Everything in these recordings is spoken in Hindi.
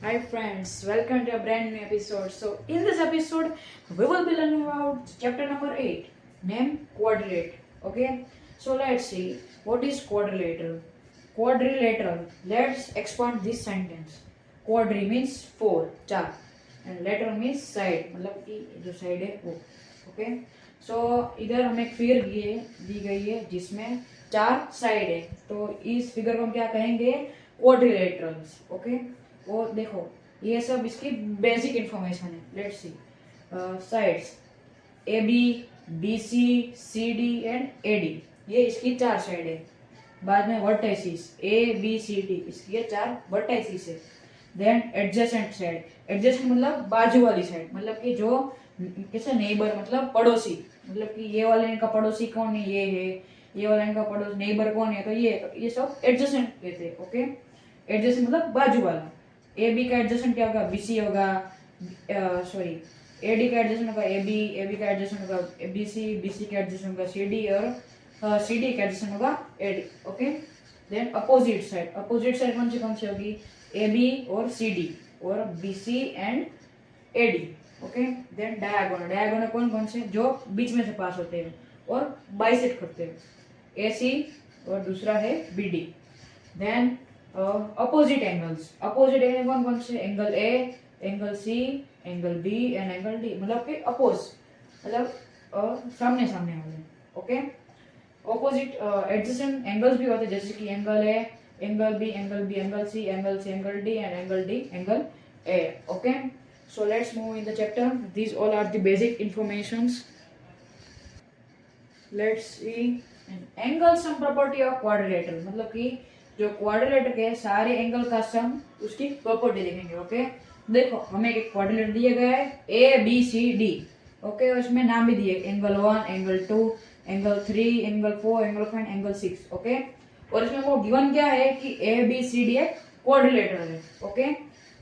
Hi friends, welcome to a brand new episode. So in this episode, we will be learning about chapter number 8, name quadrilate. Okay, so let's see what is quadrilateral. Quadrilateral. Let's expand this sentence. Quadri means four, चार, and lateral means side. मतलब कि जो side है वो. Okay. So इधर हमें एक फिगर दी गई है जिसमें चार साइड है. तो इस फिगर को हम क्या कहेंगे? क्वाड्रिलेटरल्स. ओके. वो देखो, ये सब इसकी बेसिक इंफॉर्मेशन है. Let's see. Sides A B, B C, C D and A D, ये इसकी चार साइड है. बाद में vertices A B C D, इसकी ये चार वर्टाइसिस है. Then adjacent side. एडजेसेंट मतलब बाजू वाली साइड, मतलब कि जो कैसे नेबर मतलब पड़ोसी, मतलब कि ये वाले का पड़ोसी कौन है, ये है. ये वाले का पड़ोस नेबर कौन है, तो ये सब एडजेसेंट कहते हैं. ओके. एडजेसेंट मतलब बाजू वाला. ए बी का एडजेसेंट क्या होगा? बीसी होगा. सॉरी, ए डी का एडजेसेंट होगा ए बी का एडजेसेंट होगा बी सी का एडजेसेंट होगा सी डी, और सी डी का एडजेसेंट होगा A D. Okay. Then opposite side. Opposite side कौन सी होगी? ए बी और सी डी और B C and A D. Okay. Then diagonal. Diagonal कौन से? जो बीच में से पास होते हैं और बाइसेक्ट करते हैं. ए सी और दूसरा है B D. Then opposite angles. Opposite angle कौन से? Angle A, angle C, angle B and angle D, मतलब कि अपोज, मतलब सामने सामने वाले. ओके. ऑपोजिट एडजेसेंट एंगल्स भी होते हैं, जैसे कि angle A, angle B, angle C, angle D and angle A. Okay. So let's move in the chapter. These all are the basic informations. Let's see. Angle sum property of quadrilateral, मतलब कि जो क्वाड्रिलेटर के सारे एंगल का सम, उसकी प्रॉपर्टी देखेंगे. ओके. देखो, हमें एक क्वाड्रिलेटर दिया गया है A B C D. Okay. उसमें नाम भी दिए, angle 1, angle 2, angle 3, angle 4, angle 5, angle 6. Okay. और इसमें वो गिवन क्या है कि ए बी सी डी एक क्वाड्रिलेटर है. ओके.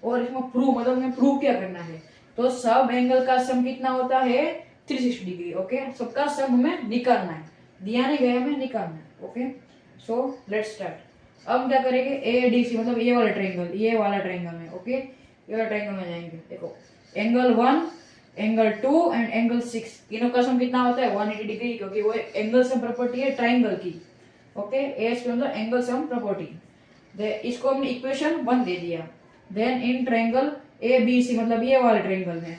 और इसमें प्रूव, मतलब हमें प्रूव क्या करना है, तो सब एंगल का सम कितना होता है? 360 डिग्री. ओके. सबका सम हमें निकालना है, दिया नहीं गया, हमें निकालना है. ओके. So let's start. अब क्या करेंगे? ए डी सी, मतलब ये वाला ट्रायंगल में. ओके. ये वाला ट्रायंगल में जाएंगे. देखो, एंगल 1, एंगल 2 एंड एंगल 6, तीनों का सम कितना होता है? 180 डिग्री, क्योंकि वो एंगल सम प्रॉपर्टी है ट्रायंगल की. ओके. एस के मतलब एंगल सम प्रॉपर्टी. इसको हमने इक्वेशन 1 दे दिया. Then in triangle A B C, मतलब ये वाले ट्रायंगल में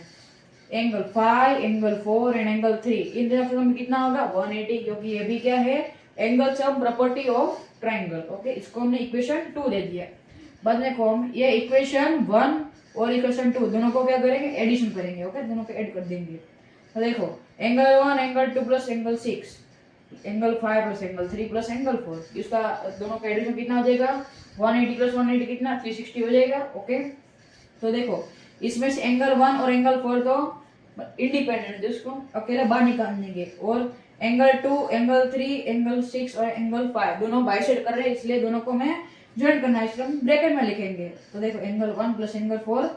एंगल 5, एंगल 4 एंड एंगल 3, इन दोनों का सम कितना होगा? 180, क्योंकि ये भी क्या है? Angle sum property of triangle. Okay. इसको हमने इक्वेशन 2 दे दिया. बाद में हम ये इक्वेशन 1 और इक्वेशन 2 दोनों को क्या करेंगे? एडिशन करेंगे. ओके. दोनों को ऐड कर देंगे. तो देखो, angle 1 angle 2 plus angle 6, angle 5 plus angle 3 plus angle 4, इसका दोनों का एडिशन कितना हो जाएगा? 180 प्लस 180 कितना? 360 हो जाएगा. ओके. तो देखो, इसमें से एंगल 1 और एंगल 4 तो इंडिपेंडेंट है, उसको अकेला बाहर निकाल देंगे. और एंगल 2, एंगल 3, एंगल 6 और एंगल 5 दोनों बाइसेक्ट कर रहे हैं, इसलिए दोनों को मैं ज्वाइन करना है, इसलिए हम ब्रैकेट में लिखेंगे. तो देखो, angle 1 plus angle 4,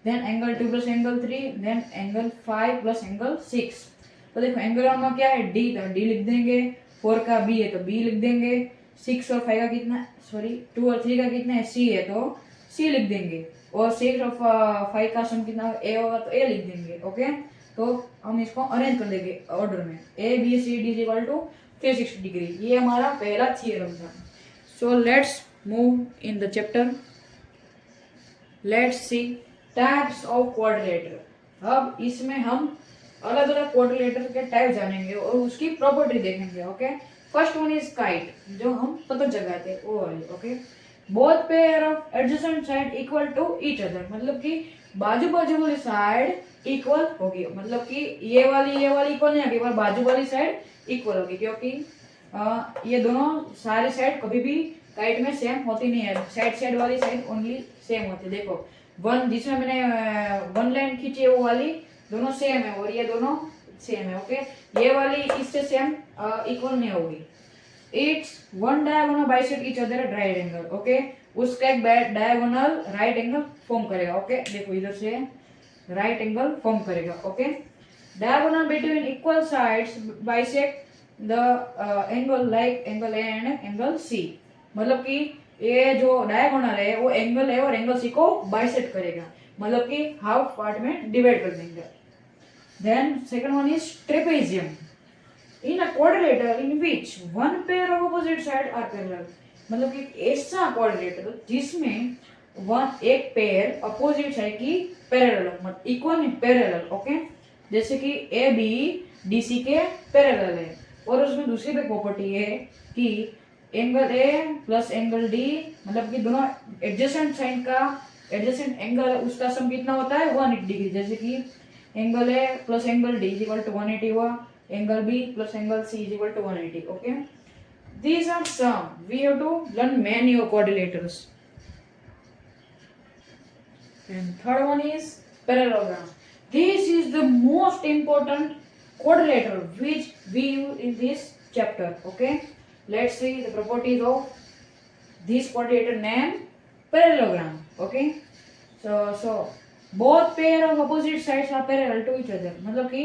then angle 2 plus angle 3, then angle 5 plus angle 6. तो देखो, एंगल 1 का क्या है? डी, तो डी लिख देंगे. 4 का बी है तो बी लिख देंगे. 6 और 5 का कितना, सॉरी 2 और 3 का कितना है? सी है तो सी लिख देंगे. और 6 और 5 का सम कितना ए होगा तो ए लिख देंगे. ओके. तो हम इसको अरेंज कर देंगे ऑर्डर में. A B C D equal to 360 degree. ये हमारा पहला थ्योरम था. So let's move in the chapter. Let's see types of quadrilateral. अब इसमें हम अलग अलग क्वाड्रिलेटर के टाइप जानेंगे और उसकी प्रॉपर्टी देखेंगे. Okay. First one is kite, जो हम पतंग जगाते हैं वो वाली. Okay. Both pair of adjacent side equal to each other, मतलब कि बाजू बाजू वाली साइड इक्वल होगी, मतलब कि ये वाली इक्वल नहीं होगी, पर बाजू वाली साइड इक्वल होगी, क्योंकि ये दोनों सारी साइड कभी भी काइट में सेम होती नहीं है. साइड वाली साइड ओनली सेम होती है. देखो, वन जिसमें मैंने वन लाइन खींची है वो वाली दोनों सेम है, और ये दोनों सेम है. ओके. ये वाली इससे सेम इक्वल नहीं होगी. It's one diagonal bisect each other at right angle. Okay. उसका एक डायगोनल राइट एंगल फॉर्म करेगा. ओके. देखो, इधर से राइट एंगल फॉर्म करेगा. Okay. Diagonal between equal sides bisect the angle like angle A and angle C, मतलब कि ये जो डायगोनल है वो एंगल है और एंगल सी को बाइसेक्ट करेगा, मतलब कि हाफ पार्ट में डिवाइड कर देंगे। Then second one is trapezium. In a quadrilateral in which one pair of opposite side are parallel, मतलब कि ऐसा क्वाड्रिलेटरल जिसमें एक पेयर अपोजिट साइड की पैरेलल, मतलब इक्वल नहीं पैरेलल, ओके। जैसे कि ए बी डी सी के पैरेलल है, और उसमें दूसरी भी प्रॉपर्टी है कि angle A plus angle D, मतलब कि दोनों एडजेसेंट साइड का एडजेसेंट एंगल उसका सम कितना होता है 180 डिग्री। जैसे कि angle A plus angle D is equal to 180 हुआ, angle B plus angle C is equal to 180, okay. These are some. We have to learn many of quadrilaterals. And third one is parallelogram. This is the most important quadrilateral which we use in this chapter. Okay. Let's see the properties of this quadrilateral named parallelogram. Okay. So both pair of opposite sides are parallel to each other. मतलब कि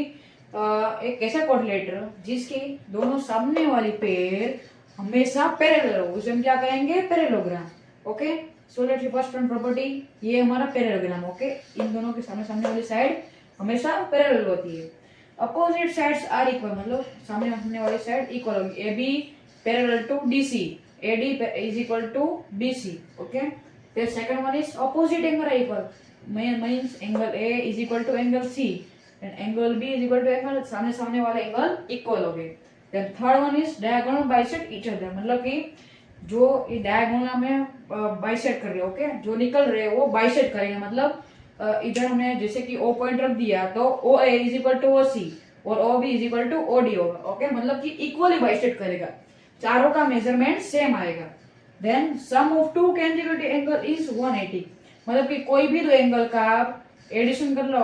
एक ऐसा क्वाड्रिलेटरल जिसकी दोनों सामने वाली पेयर हमेशा पैरेलल हो, उसे हम क्या कहेंगे parallelogram, okay. So let's see first one property, ये हमारा पैरेललोग्राम, ओके। इन दोनों के सामने सामने वाली साइड हमेशा पैरेलल होती है। अपोजिट साइड्स आर इक्वल, मतलब सामने सामने वाली साइड इक्वल होगी। ए b parallel to d c, a d is equal to b c, okay. फिर second one is opposite angle are equal, means angle a is equal to angle c and angle b is equal to angle, सामने सामने वाले एंगल इक्वल हो गए। Then third one is diagonal bisect each other, मतलब कि जो ये डायगोनल में बाइसेक्ट कर रहे हैं, ओके, जो निकल रहे हैं वो बाइसेक्ट करेंगे। मतलब इधर हमने जैसे कि ओ पॉइंट रख दिया तो O A is equal to O C और O B is equal to O D होगा, ओके। मतलब कि इक्वली बाइसेक्ट करेगा, चारों का मेजरमेंट सेम आएगा। Then sum of two consecutive angle is 180, मतलब कि कोई भी दो एंगल का आप एडिशन कर लो,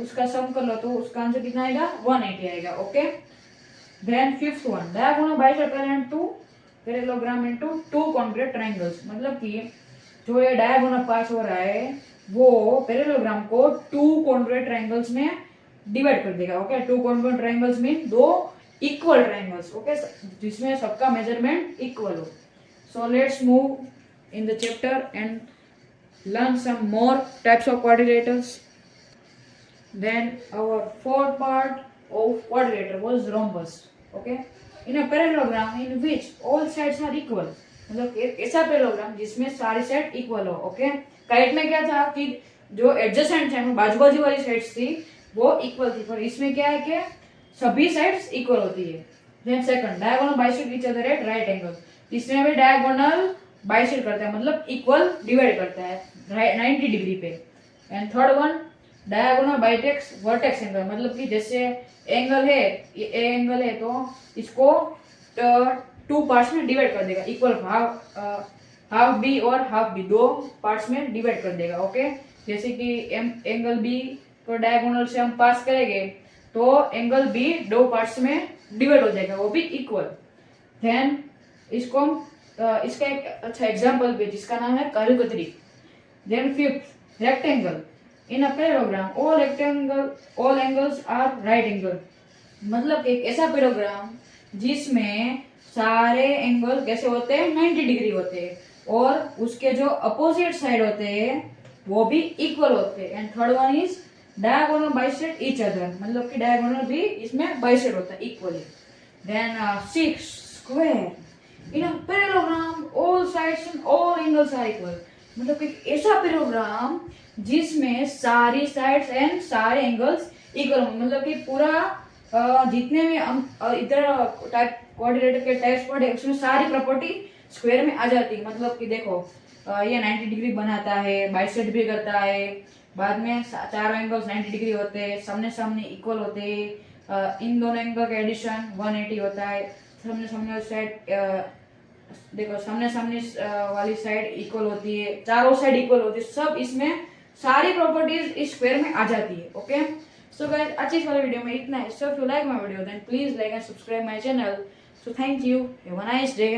उसका सम कर लो तो उसका आंसर कितना आएगा 180 आएगा, okay. Then fifth one, diagonal bisect parallelogram into two congruent triangles, मतलब कि जो ये डायगोनल पास हो रहा है वो पैरेललोग्राम को टू कॉन्ग्रुएंट ट्रायंगल्स में डिवाइड कर देगा, okay. To congruent triangles mean दो इक्वल ट्रायंगल्स, ओके, जिसमें सबका मेजरमेंट इक्वल हो। सो let's move in the chapter and learn some more types of quadrilaters. Then our fourth part of quadrilateral was rhombus, okay. In a parallelogram in which all sides are equal, मतलब एक ऐसा पैरेललोग्राम जिसमें सारी साइड इक्वल हो, ओके। काइट में क्या था कि जो एडजेसेंट है बाजू बाजू वाली साइड्स थी वो इक्वल थी, पर इसमें क्या है कि सभी साइड्स इक्वल होती है। Then second, diagonal bisect each other at right angle, इसमें भी डायगोनल बाइसेक्ट करता है, मतलब इक्वल डिवाइड करता है 90 डिग्री पे। And third one, diagonal bisects vertex angle, मतलब कि जैसे एंगल है, ये एंगल है तो इसको टू पार्ट्स में डिवाइड कर देगा, इक्वल हाफ बी और हाफ बी, दो पार्ट्स में डिवाइड कर देगा, ओके। जैसे कि एंगल बी तो डायगोनल से हम पास करेंगे तो एंगल बी दो पार्ट्स में डिवाइड हो जाएगा, वो भी इक्वल। देन इसको इसका एक अच्छा एग्जांपल भी जिसका नाम है कारुकत्री। Then fifth, rectangle in a parallelogram all angles are right angle, मतलब एक ऐसा पैरेललोग्राम जिसमें सारे एंगल कैसे होते हैं 90 डिग्री होते हैं और उसके जो अपोजिट साइड होते हैं वो भी इक्वल होते हैं। And third one is diagonal bisect each other, मतलब कि डायगोनल भी इसमें बाइसेक्ट होता है equally. Then six, square in a parallelogram all sides and all angles are equal, मतलब कि ऐसा पैरेललोग्राम जिसमें सारी साइड्स एंड सारे एंगल्स इक्वल हो, मतलब कि पूरा जितने भी हम इधर टाइप क्वाड्रिलेटर के टाइप्स पढ़े उसमें सारी प्रॉपर्टी स्क्वायर में आ जाती है। मतलब कि देखो ये 90 डिग्री बनाता है, बाइसेक्ट भी करता है, बाद में चारों एंगल्स 90 डिग्री होते हैं, सामने सामने इक्वल होते हैं, इन दोनों एंगल का एडिशन 180 होता है, सामने सामने साइड देखो सामने सामने वाली साइड इक्वल होती है, चारों साइड इक्वल होती है, सब इसमें सारी प्रॉपर्टीज इस स्क्वायर में आ जाती है, ओके। सो गाइस, आज इस वाले वीडियो में इतना है। So if you like my video then please like and subscribe my channel. So thank you, have a nice day.